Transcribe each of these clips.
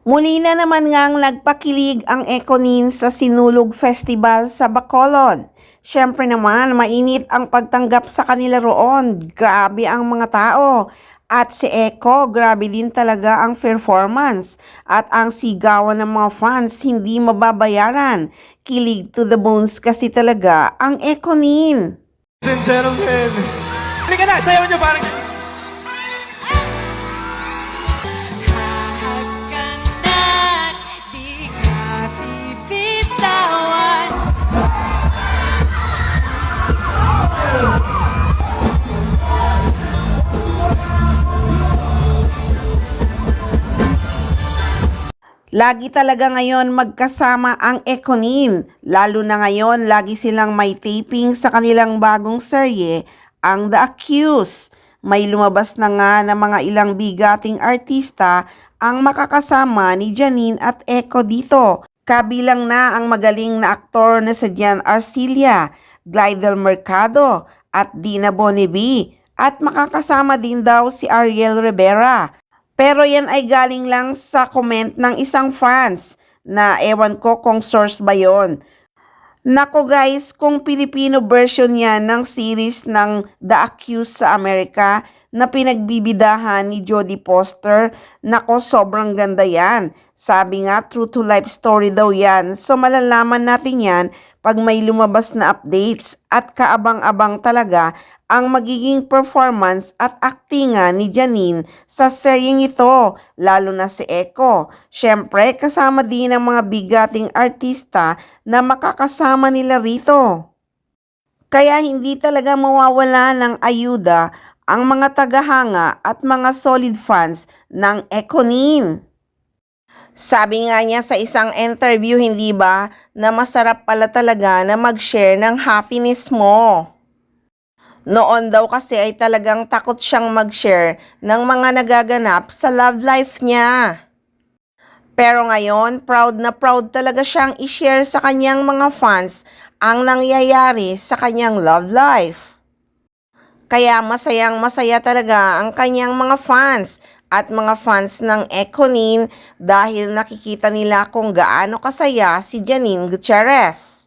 Muli na naman ngang nagpakilig ang Ekonin sa Sinulog Festival sa Bacolod. Siyempre naman, mainit ang pagtanggap sa kanila roon. Grabe ang mga tao. At si Eko, grabe din talaga ang performance. At ang sigawan ng mga fans, hindi mababayaran. Kilig to the bones kasi talaga ang Ekonin. Ladies and gentlemen, halika na, sayaw nyo parang... Lagi talaga ngayon magkasama ang Ekonin. Lalo na ngayon, lagi silang may taping sa kanilang bagong serye, ang The Accused. May lumabas na nga na mga ilang bigating artista ang makakasama ni Janine at Eko dito. Kabilang na ang magaling na aktor na si Jan Arcilla, Glidel Mercado at Dina Bonnevie. At makakasama din daw si Ariel Rivera. Pero yan ay galing lang sa comment ng isang fans na ewan ko kung source ba yon. Nako guys, kung Filipino version yan ng series ng The Accused sa Amerika na pinagbibidahan ni Jodie Foster, nako sobrang ganda yan. Sabi nga, true to life story daw yan. So malalaman natin yan pag may lumabas na updates at kaabang-abang talaga ang magiging performance at aktingan ni Janine sa seryeng ito, lalo na si Eko. Siyempre, kasama din ang mga bigating artista na makakasama nila rito. Kaya hindi talaga mawawala ng ayuda ang mga tagahanga at mga solid fans ng Ekonin. Sabi nga niya sa isang interview, hindi ba, na masarap pala talaga na mag-share ng happiness mo. Noon daw kasi ay talagang takot siyang mag-share ng mga nagaganap sa love life niya. Pero ngayon, proud na proud talaga siyang i-share sa kanyang mga fans ang nangyayari sa kanyang love life. Kaya masayang masaya talaga ang kanyang mga fans at mga fans ng Ekonin dahil nakikita nila kung gaano kasaya si Janine Gutierrez.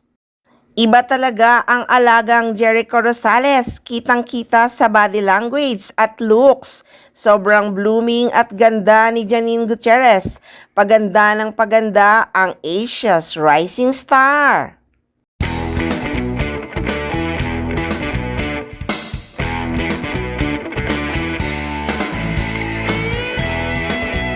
Iba talaga ang alagang Jericho Rosales, kitang-kita sa body language at looks. Sobrang blooming at ganda ni Janine Gutierrez. Paganda ng paganda ang Asia's rising star.